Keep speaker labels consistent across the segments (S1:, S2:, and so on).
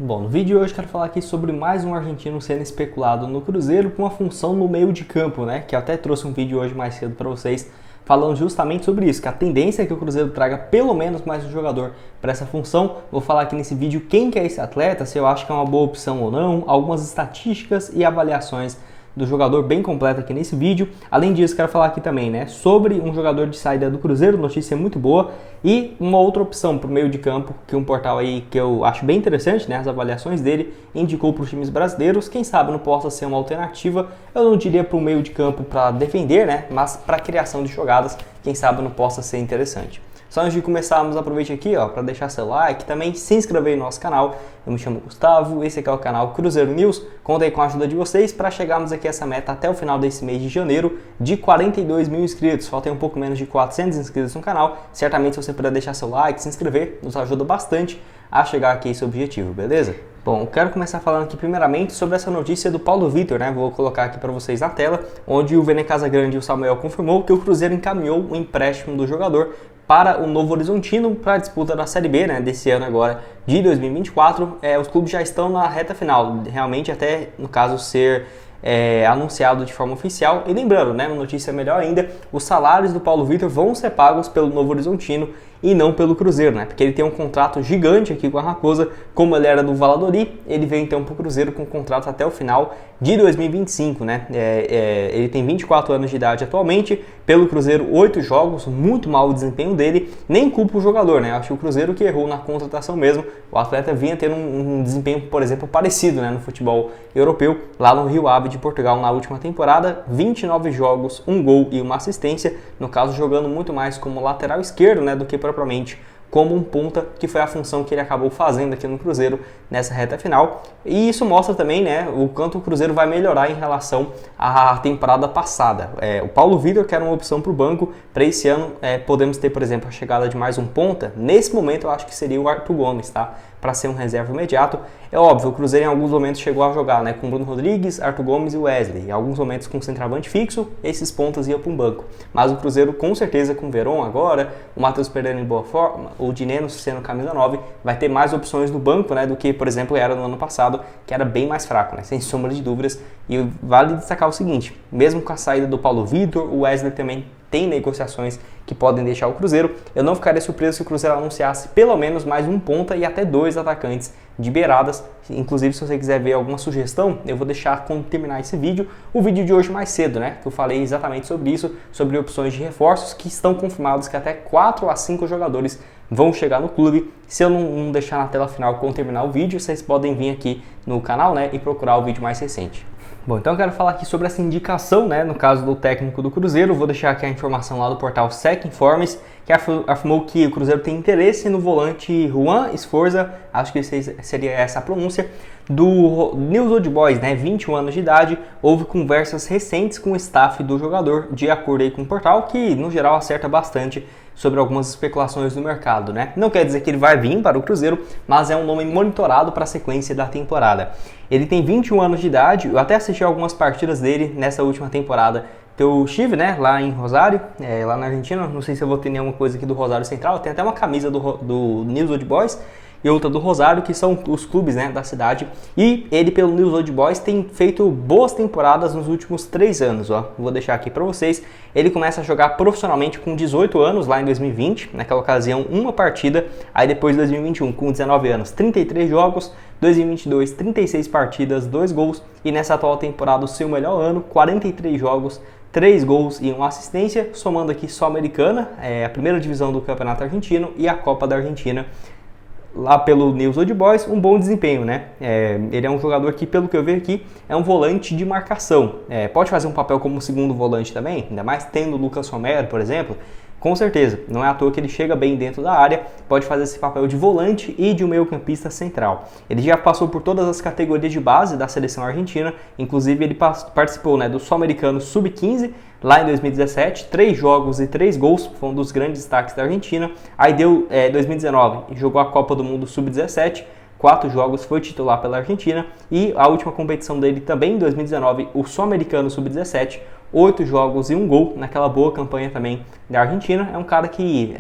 S1: Bom, no vídeo de hoje quero falar aqui sobre mais um argentino sendo especulado no Cruzeiro com uma função no meio de campo, né? Que eu até trouxe um vídeo hoje mais cedo para vocês falando justamente sobre isso, que a tendência é que o Cruzeiro traga pelo menos mais um jogador para essa função. Vou falar aqui nesse vídeo quem que é esse atleta, se eu acho que é uma boa opção ou não, algumas estatísticas e avaliações do jogador bem completo aqui nesse vídeo. Além disso, quero falar aqui também, né, sobre um jogador de saída do Cruzeiro, notícia muito boa, e uma outra opção para o meio de campo, que um portal aí que eu acho bem interessante, né, as avaliações dele, indicou para os times brasileiros. Quem sabe não possa ser uma alternativa, eu não diria para o meio de campo para defender, né, mas para criação de jogadas, quem sabe não possa ser interessante. Só antes de começarmos, aproveite aqui para deixar seu like, também se inscrever no nosso canal. Eu me chamo Gustavo, esse aqui é o canal Cruzeiro News. Conto aí com a ajuda de vocês para chegarmos aqui a essa meta até o final desse mês de janeiro de 42 mil inscritos. Falta um pouco menos de 400 inscritos no canal. Certamente, se você puder deixar seu like, se inscrever, nos ajuda bastante a chegar aqui a esse objetivo, beleza? Bom, quero começar falando aqui primeiramente sobre essa notícia do Paulo Vitor, né? Vou colocar aqui para vocês na tela, onde o Vene Casagrande e o Samuel confirmou que o Cruzeiro encaminhou o empréstimo do jogador para o Novo Horizontino para a disputa da Série B, né, desse ano agora de 2024. Os clubes já estão na reta final, realmente até no caso ser anunciado de forma oficial. E lembrando, né, uma notícia melhor ainda, os salários do Paulo Vitor vão ser pagos pelo Novo Horizontino e não pelo Cruzeiro, né? Porque ele tem um contrato gigante aqui com a Raposa, como ele era do Valladolid, ele veio então para o Cruzeiro com um contrato até o final de 2025, né? Ele tem 24 anos de idade atualmente, pelo Cruzeiro 8 jogos, muito mal o desempenho dele, nem culpa o jogador, né? Acho que o Cruzeiro que errou na contratação mesmo. O atleta vinha tendo um desempenho, por exemplo, parecido, né, no futebol europeu, lá no Rio Ave de Portugal na última temporada, 29 jogos, 1 gol e 1 assistência, no caso jogando muito mais como lateral esquerdo, né, do que propriamente como um ponta, que foi a função que ele acabou fazendo aqui no Cruzeiro nessa reta final. E isso mostra também, né, o quanto o Cruzeiro vai melhorar em relação à temporada passada. O Paulo Vitor, que era uma opção para o banco, para esse ano podemos ter, por exemplo, a chegada de mais um ponta. Nesse momento eu acho que seria o Arthur Gomes, tá? Para ser um reserva imediato. É óbvio, o Cruzeiro em alguns momentos chegou a jogar, né, com Bruno Rodrigues, Arthur Gomes e Wesley. Em alguns momentos com centroavante fixo, esses pontas iam para um banco. Mas o Cruzeiro, com certeza, com o Verón agora, o Matheus Pereira em boa forma, o Dineno sendo camisa 9, vai ter mais opções no banco, né, do que, por exemplo, era no ano passado, que era bem mais fraco, né, sem sombra de dúvidas. E vale destacar o seguinte, mesmo com a saída do Paulo Vitor, o Wesley também tem negociações que podem deixar o Cruzeiro. Eu não ficaria surpreso se o Cruzeiro anunciasse pelo menos mais um ponta e até 2 atacantes de beiradas. Inclusive, se você quiser ver alguma sugestão, eu vou deixar quando terminar esse vídeo, o vídeo de hoje mais cedo, né? Que eu falei exatamente sobre isso, sobre opções de reforços que estão confirmados que até 4 a 5 jogadores vão chegar no clube. Se eu não deixar na tela final quando terminar o vídeo, vocês podem vir aqui no canal, né, e procurar o vídeo mais recente. Bom, então eu quero falar aqui sobre essa indicação, né, no caso do técnico do Cruzeiro. Vou deixar aqui a informação lá do portal SEC Informes, que afirmou que o Cruzeiro tem interesse no volante Juan Sforza, acho que seria essa a pronúncia, do News Old Boys, né, 21 anos de idade. Houve conversas recentes com o staff do jogador, de acordo aí com o portal, que no geral acerta bastante sobre algumas especulações do mercado, né? Não quer dizer que ele vai vir para o Cruzeiro, mas é um nome monitorado para a sequência da temporada. Ele tem 21 anos de idade, eu até assisti algumas partidas dele nessa última temporada que eu estive, né, lá em Rosário, lá na Argentina. Não sei se eu vou ter nenhuma coisa aqui do Rosário Central, tem até uma camisa do News Old Boys e outra do Rosário, que são os clubes, né, da cidade. E ele, pelo News Old Boys, tem feito boas temporadas nos últimos 3 anos. Vou deixar aqui para vocês. Ele começa a jogar profissionalmente com 18 anos, lá em 2020. Naquela ocasião, uma partida. Aí depois, de 2021, com 19 anos, 33 jogos. 2022, 36 partidas, 2 gols. E nessa atual temporada, o seu melhor ano, 43 jogos, 3 gols e 1 assistência. Somando aqui só a Americana, a primeira divisão do Campeonato Argentino e a Copa da Argentina. Lá pelo News Old Boys, um bom desempenho, né? Ele é um jogador que, pelo que eu vejo aqui, é um volante de marcação. Pode fazer um papel como segundo volante também, ainda mais tendo o Lucas Romero, por exemplo. Com certeza, não é à toa que ele chega bem dentro da área, pode fazer esse papel de volante e de um meio-campista central. Ele já passou por todas as categorias de base da seleção argentina, inclusive ele participou, né, do Sul-Americano Sub-15, lá em 2017, 3 jogos e 3 gols, foi um dos grandes destaques da Argentina. Aí deu 2019, jogou a Copa do Mundo Sub-17, 4 jogos, foi titular pela Argentina, e a última competição dele também em 2019, o Sul-Americano Sub-17, 8 jogos e 1 gol, naquela boa campanha também da Argentina. É um cara que,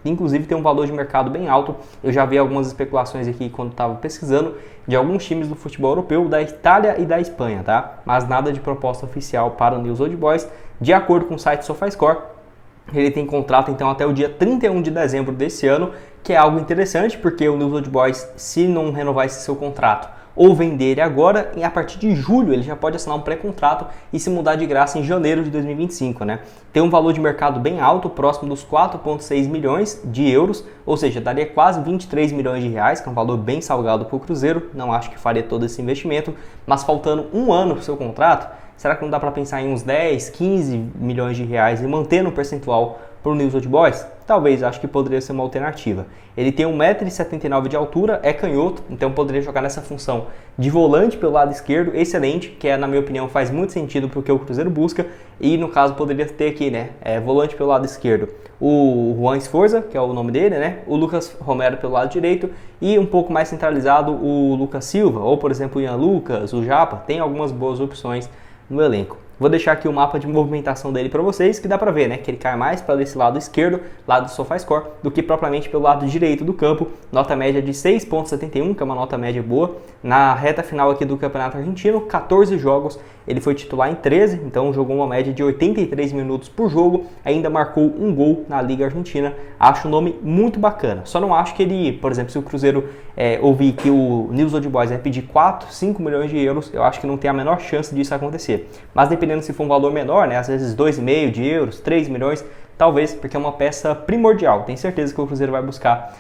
S1: inclusive, tem um valor de mercado bem alto. Eu já vi algumas especulações aqui quando estava pesquisando de alguns times do futebol europeu, da Itália e da Espanha, tá? Mas nada de proposta oficial para o News Old Boys. De acordo com o site SofaScore, ele tem contrato então até o dia 31 de dezembro desse ano, que é algo interessante, porque o News Old Boys, se não renovar esse seu contrato ou vender ele agora, e a partir de julho ele já pode assinar um pré-contrato e se mudar de graça em janeiro de 2025, né? Tem um valor de mercado bem alto, próximo dos 4,6 milhões de euros, ou seja, daria quase 23 milhões de reais, que é um valor bem salgado para o Cruzeiro. Não acho que faria todo esse investimento, mas faltando um ano para o seu contrato, será que não dá para pensar em uns 10, 15 milhões de reais e manter no percentual para o News Old Boys? Talvez, acho que poderia ser uma alternativa. Ele tem 1,79 m de altura, é canhoto, então poderia jogar nessa função de volante pelo lado esquerdo, excelente, que na minha opinião faz muito sentido para o que o Cruzeiro busca, e no caso poderia ter aqui, né, volante pelo lado esquerdo, o Juan Esforza, que é o nome dele, né, o Lucas Romero pelo lado direito, e um pouco mais centralizado o Lucas Silva, ou por exemplo o Ian Lucas, o Japa, tem algumas boas opções no elenco. Vou deixar aqui o mapa de movimentação dele para vocês, que dá para ver, né, que ele cai mais para esse lado esquerdo, lado do SofaScore, do que propriamente pelo lado direito do campo. Nota média de 6,71, que é uma nota média boa. Na reta final aqui do Campeonato Argentino, 14 jogos, ele foi titular em 13, então jogou uma média de 83 minutos por jogo, ainda marcou um gol na Liga Argentina. Acho o nome muito bacana, só não acho que ele, por exemplo, se o Cruzeiro ouvir que o News Old Boys vai pedir 4, 5 milhões de euros, eu acho que não tem a menor chance disso acontecer. Mas dependendo se for um valor menor, né, às vezes 2,5 de euros, 3 milhões, talvez, porque é uma peça primordial. Tenho certeza que o Cruzeiro vai buscar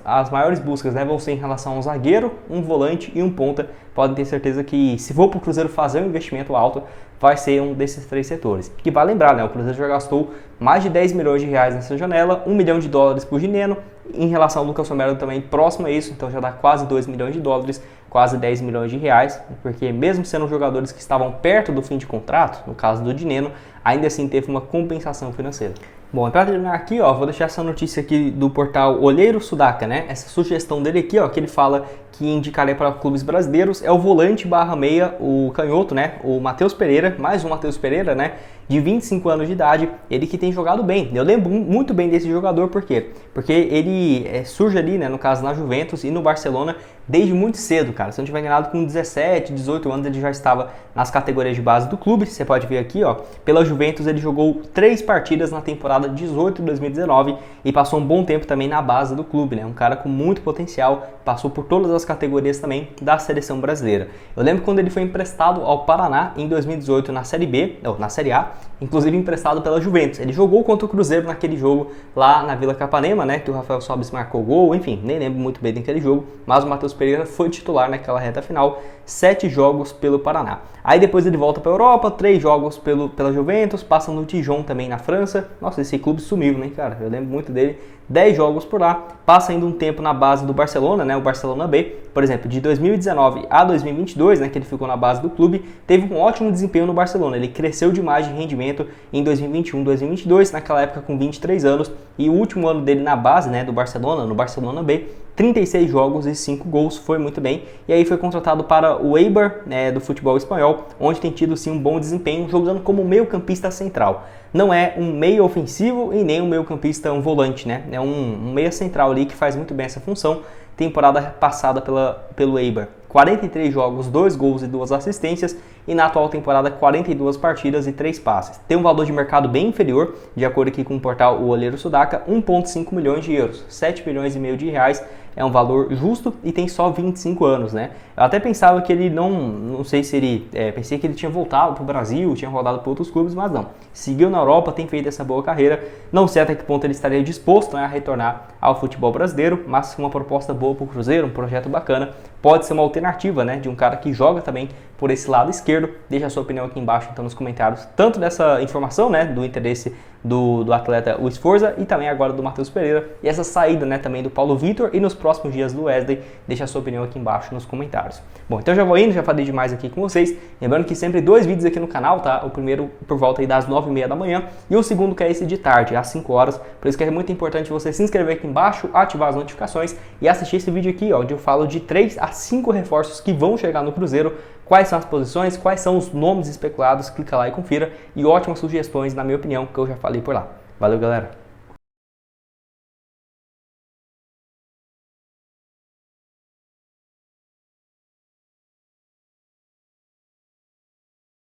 S1: as maiores buscas, né, vão ser em relação a um zagueiro, um volante e um ponta. Podem ter certeza que se for para o Cruzeiro fazer um investimento alto, vai ser um desses 3 setores. Que vale lembrar, né, o Cruzeiro já gastou mais de 10 milhões de reais nessa janela, 1 milhão de dólares por Gineno, em relação ao Lucas Romero também próximo a isso, então já dá quase 2 milhões de dólares, quase 10 milhões de reais, porque mesmo sendo jogadores que estavam perto do fim de contrato, no caso do Gineno, ainda assim teve uma compensação financeira. Bom, para terminar aqui, ó, vou deixar essa notícia aqui do portal Olheiro Sudaca, né? Essa sugestão dele aqui, ó, que ele fala que indicaria para clubes brasileiros é o volante barra meia, o canhoto, né? O Matheus Pereira, mais um Matheus Pereira, né? De 25 anos de idade, ele que tem jogado bem. Eu lembro muito bem desse jogador, por quê? Porque ele surge ali, né, no caso na Juventus e no Barcelona desde muito cedo, cara. Se eu não estiver enganado, com 17, 18 anos ele já estava nas categorias de base do clube. Você pode ver aqui, ó, pela Juventus ele jogou 3 partidas na temporada 18 de 2019 e passou um bom tempo também na base do clube, né? Um cara com muito potencial, passou por todas as categorias também da seleção brasileira. Eu lembro quando ele foi emprestado ao Paraná em 2018 na Série B, ou na Série A, inclusive emprestado pela Juventus. Ele jogou contra o Cruzeiro naquele jogo lá na Vila Capanema, né, que o Rafael Sobis marcou gol, enfim, nem lembro muito bem daquele jogo, mas o Matheus Pereira foi titular naquela reta final, 7 jogos pelo Paraná. Aí depois ele volta para a Europa, 3 jogos pela Juventus, passa no Dijon também na França. Nossa, esse clube sumiu, né, cara? Eu lembro muito dele. 10 jogos por lá, passa ainda um tempo na base do Barcelona, né, o Barcelona B, por exemplo, de 2019 a 2022, né, que ele ficou na base do clube, teve um ótimo desempenho no Barcelona, ele cresceu demais de rendimento em 2021, 2022, naquela época com 23 anos, e o último ano dele na base, né, do Barcelona, no Barcelona B, 36 jogos e 5 gols, foi muito bem, e aí foi contratado para o Eibar, né, do futebol espanhol, onde tem tido sim um bom desempenho, jogando como meio campista central. Não é um meio ofensivo e nem um meio campista, um volante, né? É um meia central ali que faz muito bem essa função. Temporada passada pelo Eibar, 43 jogos, 2 gols e 2 assistências, e na atual temporada 42 partidas e 3 passes. Tem um valor de mercado bem inferior, de acordo aqui com o portal O Olheiro Sudaca, 1,5 milhões de euros, 7 milhões e meio de reais, é um valor justo e tem só 25 anos, né? Eu até pensava que ele não sei se ele, pensei que ele tinha voltado para o Brasil, tinha rodado para outros clubes, mas não. Seguiu na Europa, tem feito essa boa carreira, não sei até que ponto ele estaria disposto, né, a retornar ao futebol brasileiro, mas uma proposta boa para o Cruzeiro, um projeto bacana, pode ser uma alternativa, né, de um cara que joga também por esse lado esquerdo. Deixa a sua opinião aqui embaixo, então, nos comentários, tanto dessa informação, né, do interesse do atleta o Esforza e também agora do Matheus Pereira, e essa saída, né, também do Paulo Vitor e nos próximos dias do Wesley. Deixa a sua opinião aqui embaixo nos comentários. Bom, então já vou indo, já falei demais aqui com vocês, lembrando que sempre 2 vídeos aqui no canal, tá? O primeiro por volta aí das 9h30 da manhã e o segundo que é esse de tarde, às 5 horas, por isso que é muito importante você se inscrever aqui embaixo, ativar as notificações e assistir esse vídeo aqui, ó, onde eu falo de 3 a 5 reforços que vão chegar no Cruzeiro quais são as posições, quais são os nomes especulados, clica lá e confira. E ótimas sugestões, na minha opinião, que eu já falei por lá. Valeu, galera!